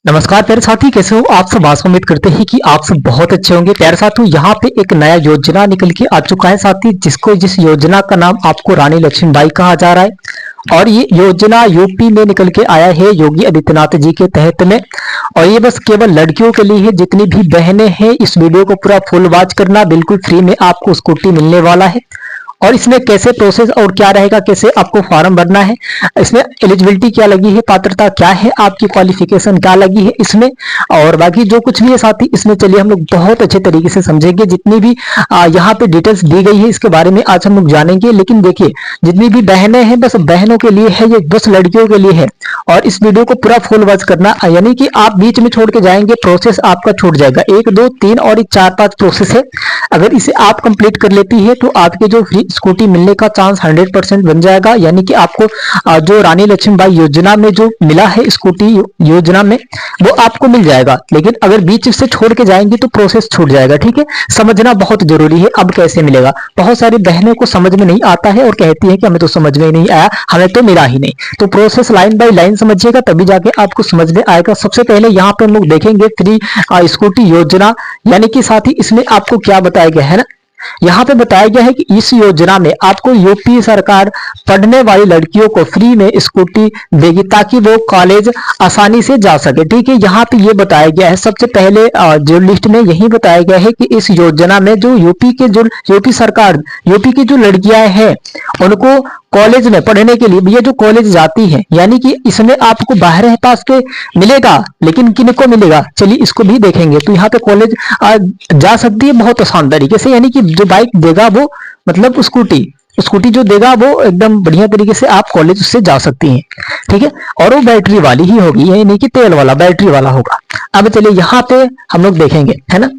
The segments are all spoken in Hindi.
नमस्कार प्यारे साथी, कैसे हो आप सब। आशा उम्मीद करते हैं कि आप सब बहुत अच्छे होंगे। प्यारे साथियों, यहाँ पे एक नया योजना निकल के आ चुका है साथी, जिस योजना का नाम आपको रानी लक्ष्मीबाई कहा जा रहा है। और ये योजना यूपी में निकल के आया है योगी आदित्यनाथ जी के तहत में। और ये बस केवल लड़कियों के लिए है। जितनी भी बहनें हैं, इस वीडियो को पूरा फुल वॉच करना, बिल्कुल फ्री में आपको स्कूटी मिलने वाला है। और इसमें कैसे प्रोसेस और क्या रहेगा, कैसे आपको फॉर्म भरना है, इसमें एलिजिबिलिटी क्या लगी है, पात्रता क्या है, आपकी क्वालिफिकेशन क्या लगी है इसमें, और बाकी जो कुछ भी है साथी, इसमें चलिए हम लोग बहुत अच्छे तरीके से समझेंगे। जितनी भी यहाँ पे डिटेल्स दी गई है इसके बारे में आज हम लोग जानेंगे। लेकिन देखिए, जितनी भी बहनें हैं बस बहनों के लिए है, ये बस लड़कियों के लिए है। और इस वीडियो को पूरा फुल वॉच करना, यानी कि आप बीच में छोड़ के जाएंगे, प्रोसेस आपका छूट जाएगा। 1 2 3 और 4 5 प्रोसेस है। अगर इसे आप कंप्लीट कर लेती है तो आपके जो फ्री स्कूटी मिलने का चांस 100% बन जाएगा। यानी कि आपको जो रानी लक्ष्मीबाई योजना में जो मिला है स्कूटी योजना में, वो आपको मिल जाएगा। लेकिन अगर बीच से छोड़ के जाएंगे तो प्रोसेस छूट जाएगा। ठीक है, समझना बहुत जरूरी है। अब कैसे मिलेगा, बहुत सारी बहनों को समझ में नहीं आता है और कहती है कि हमें तो समझ में नहीं आया, हमें तो मिला ही नहीं। तो प्रोसेस लाइन बाय लाइन समझिएगा, तभी जाके आपको समझ में आएगा। सबसे पहले यहाँ पे हम लोग देखेंगे फ्री स्कूटी योजना, यानी कि साथ ही इसमें आपको क्या बताया गया है ना, यहाँ पे बताया गया है कि इस योजना में आपको यूपी सरकार पढ़ने वाली लड़कियों को फ्री में स्कूटी देगी, ताकि वो कॉलेज आसानी से जा सके। ठीक है, यहाँ पे ये बताया गया है सबसे पहले जो लिस्ट में यही बताया गया है कि इस योजना में जो यूपी सरकार, यूपी की जो लड़कियां हैं उनको कॉलेज में पढ़ने के लिए, ये जो कॉलेज जाती है, यानी कि इसमें आपको 12 पास के मिलेगा। लेकिन किनको मिलेगा, चलिए इसको भी देखेंगे। तो यहाँ पे कॉलेज जा सकती है बहुत आसान तरीके से, यानी कि जो बाइक देगा वो, मतलब स्कूटी जो देगा वो एकदम बढ़िया तरीके से आप कॉलेज उससे जा सकती हैं। ठीक है, और वो बैटरी वाली ही होगी, यानी कि तेल वाला बैटरी वाला होगा। अब चलिए यहाँ पे हम लोग देखेंगे, है ना।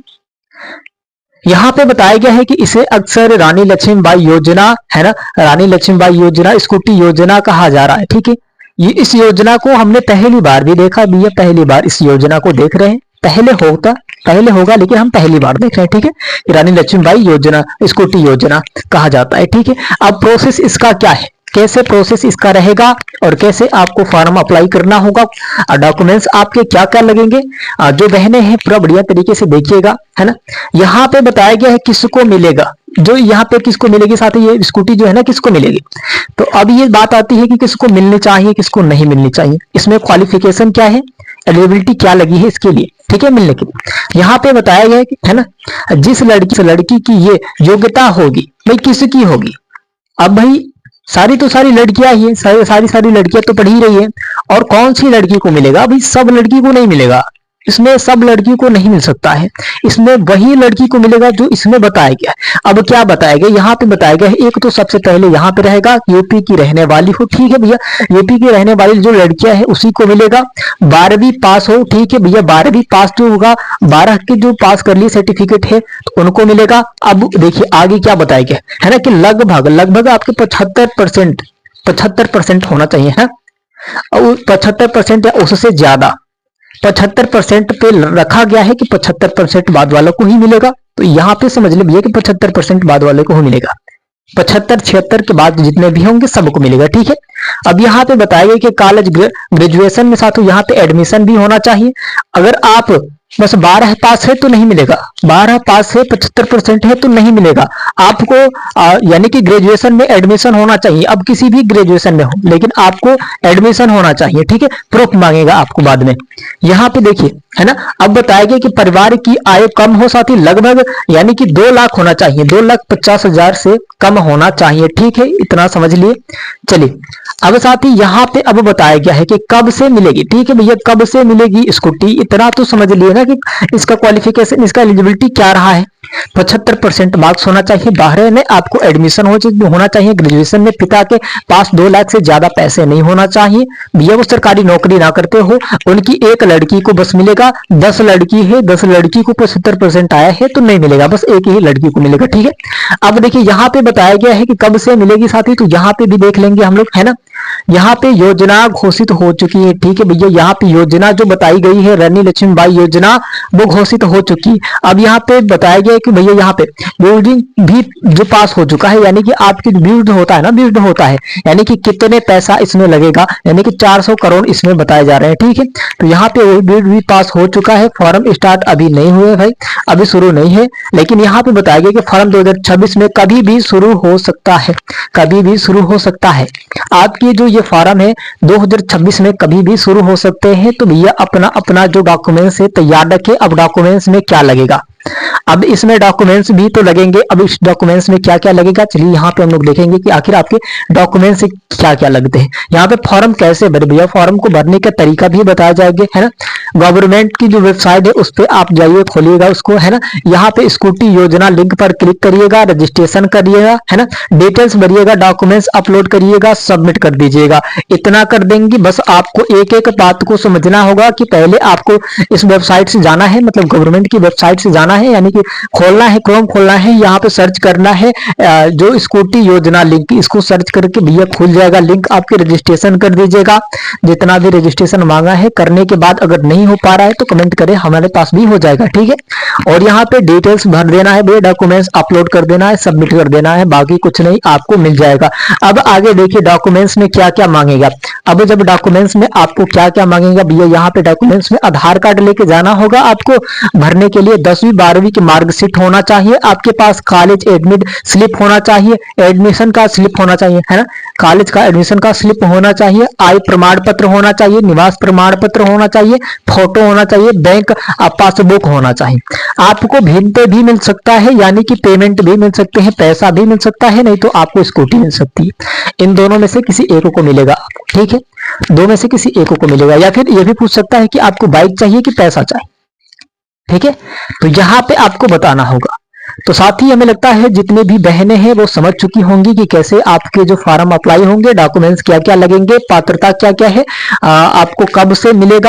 यहाँ पे बताया गया है कि इसे अक्सर रानी लक्ष्मीबाई योजना, है ना, रानी लक्ष्मीबाई योजना स्कूटी योजना कहा जा रहा है। ठीक है, ये इस योजना को हमने पहली बार भी देखा भी है, पहली बार इस योजना को देख रहे हैं। पहले होगा लेकिन हम पहली बार देख रहे हैं। ठीक है, रानी लक्ष्मीबाई योजना स्कूटी योजना कहा जाता है। ठीक है, अब प्रोसेस इसका क्या है, कैसे प्रोसेस इसका रहेगा और कैसे आपको फॉर्म अप्लाई करना होगा, डॉक्यूमेंट्स आपके क्या क्या लगेंगे, जो बहनें हैं पूरा बढ़िया तरीके से देखिएगा, है ना। यहाँ पे बताया गया है किसको मिलेगा, जो यहाँ पे किसको मिलेगी, साथ ही ये स्कूटी जो है ना किसको मिलेगी। तो अब ये बात आती है कि किसको मिलनी चाहिए, किसको नहीं मिलनी चाहिए, इसमें क्वालिफिकेशन क्या है, एलिजिबिलिटी क्या लगी है इसके लिए। ठीक है, मिलने के लिए यहाँ पे बताया गया है कि, है ना, जिस लड़की की ये योग्यता होगी, भाई किसकी होगी। अब भाई सारी लड़कियां ही हैं, सारी लड़कियां तो पढ़ ही रही है। और कौन सी लड़की को मिलेगा, भाई सब लड़की को नहीं मिलेगा, इसमें सब लड़की को नहीं मिल सकता है। इसमें वही लड़की को मिलेगा जो इसमें बताया गया है। अब क्या बताया गया, यहाँ पे बताया गया है, एक तो सबसे पहले यहाँ पे रहेगा यूपी की रहने वाली हो। ठीक है भैया, यूपी की रहने वाली जो लड़कियां हैं उसी को मिलेगा। 12वीं पास हो, ठीक है भैया, 12वीं पास जो होगा, 12 के जो पास कर लिए सर्टिफिकेट है तो उनको मिलेगा। अब देखिए आगे क्या बताया गया है ना, कि लगभग आपके 75% होना चाहिए, है, और 75% या उससे ज्यादा 75% पे रखा गया है कि 75% बाद वालों को ही मिलेगा। तो यहाँ पे समझ ले भैया कि 75% बाद वाले को ही मिलेगा, 75 76 के बाद जितने भी होंगे सबको मिलेगा। ठीक है, अब यहाँ पे बताया गया कि कॉलेज ग्रेजुएशन में साथ यहाँ पे एडमिशन भी होना चाहिए। अगर आप बस 12 पास है तो नहीं मिलेगा, 12 पास है 75% है तो नहीं मिलेगा आपको, यानी कि ग्रेजुएशन में एडमिशन होना चाहिए। अब किसी भी ग्रेजुएशन में हो लेकिन आपको एडमिशन होना चाहिए। ठीक है, प्रूफ मांगेगा आपको बाद में। यहाँ पे देखिए, है ना, अब बताया गया कि परिवार की आय कम हो, साथ ही लगभग यानी कि 2 लाख होना चाहिए, 2,50,000 से कम होना चाहिए। ठीक है, इतना समझ लिए। चलिए अब साथ ही यहाँ पे अब बताया गया है कि कब से मिलेगी। ठीक है भैया, कब से मिलेगी स्कूटी, इतना तो समझ लिए ना कि इसका क्वालिफिकेशन, इसका एलिजिबिलिटी क्या रहा है। 75% मार्क्स होना चाहिए, 12 में आपको एडमिशन होना चाहिए, ग्रेजुएशन में पिता के पास 2 लाख से ज्यादा पैसे नहीं होना चाहिए, भैया वो सरकारी नौकरी ना करते हो, उनकी एक लड़की को बस मिलेगा। 10 लड़की है, 10 लड़की को 75% आया है तो नहीं मिलेगा, बस एक ही लड़की को मिलेगा। ठीक है, अब देखिए यहाँ पे बताया गया है कि कब से मिलेगी साथी, तो यहाँ पे भी देख लेंगे हम लोग, है ना। यहाँ पे योजना घोषित हो चुकी है। ठीक है भैया, यहाँ पे योजना जो बताई गई है रानी लक्ष्मीबाई योजना वो घोषित हो चुकी है। अब यहाँ पे बताया गया है कि भैया यहाँ पे बिल्डिंग भी जो पास हो चुका है, यानी कि आपकी बिल्ड होता है ना, बिल्ड होता है, यानी कि कितने पैसा इसमें लगेगा, यानी कि 400 करोड़ इसमें बताए जा रहे हैं। ठीक है, तो यहाँ पे वही बिल्ड भी पास हो चुका है। फॉर्म स्टार्ट अभी नहीं हुए भाई, अभी शुरू नहीं है, लेकिन यहाँ पे बताया गया कि फॉर्म 2026 में कभी भी शुरू हो सकता है, कभी भी शुरू हो सकता है। आपकी जो ये फॉर्म है 2026 में कभी भी शुरू हो सकते हैं। तो भैया अपना अपना जो डॉक्यूमेंट्स है तैयार रखे। अब डॉक्यूमेंट्स में क्या लगेगा, अब इसमें डॉक्यूमेंट्स भी तो लगेंगे। अब इस डॉक्यूमेंट्स में क्या क्या लगेगा, चलिए यहाँ पे हम लोग देखेंगे कि आखिर आपके डॉक्यूमेंट्स से क्या क्या लगते हैं। यहाँ पे फॉर्म कैसे भरे भैया, फॉर्म को भरने का तरीका भी बताया जाएगा, है ना। गवर्नमेंट की जो वेबसाइट है उस पर आप जाइए, खोलिएगा उसको, है ना। यहाँ पे स्कूटी योजना लिंक पर क्लिक करिएगा, रजिस्ट्रेशन करिएगा, है ना, डिटेल्स भरिएगा, डॉक्यूमेंट्स अपलोड करिएगा, सबमिट कर दीजिएगा। इतना कर देंगे बस। आपको एक एक बात को समझना होगा कि पहले आपको इस वेबसाइट से जाना है, मतलब गवर्नमेंट की वेबसाइट से जाना है, यानी कि खोलना है, क्रोम खोलना है, यहाँ पे सर्च करना है जो स्कूटी योजना लिंक, इसको सर्च करके भैया खुल जाएगा लिंक। आपके रजिस्ट्रेशन कर दीजिएगा, जितना भी रजिस्ट्रेशन मांगा है। करने के बाद अगर नहीं हो पा रहा है तो कमेंट करें, हमारे पास भी हो जाएगा। ठीक है, और यहाँ पे डिटेल्स भर देना है भैया, डॉक्यूमेंट्स अपलोड कर देना है, सबमिट कर देना है, बाकी कुछ नहीं, आपको मिल जाएगा। अब आगे देखिए डॉक्यूमेंट्स में क्या क्या मांगेगा। अब जब डॉक्यूमेंट्स में आपको क्या क्या मांगेगा भैया, यहाँ पे डॉक्यूमेंट्स में आधार कार्ड लेके जाना होगा आपको भरने के लिए। 10वीं 12वीं की मार्कशीट होना चाहिए आपके पास, कॉलेज एडमिट स्लिप होना चाहिए, एडमिशन का स्लिप होना चाहिए, है ना, कॉलेज का एडमिशन का स्लिप होना चाहिए, आय प्रमाण पत्र होना चाहिए, निवास प्रमाण पत्र होना चाहिए, फोटो होना चाहिए, बैंक पासबुक होना चाहिए। आपको भिन्न भी मिल सकता है, यानी कि पेमेंट भी मिल सकते हैं, पैसा भी मिल सकता है, नहीं तो आपको स्कूटी मिल सकती है। इन दोनों में से किसी एक को मिलेगा। ठीक है, दो में से किसी एक को मिलेगा। या फिर यह भी पूछ सकता है कि आपको बाइक चाहिए कि पैसा चाहिए। ठीक है, तो यहाँ पे आपको बताना होगा। तो साथ ही हमें लगता है जितने भी बहनें हैं वो समझ चुकी होंगी कि कैसे आपके जो फॉर्म अप्लाई होंगे, डॉक्यूमेंट्स क्या क्या लगेंगे, पात्रता क्या क्या है, आपको कब से मिलेगा।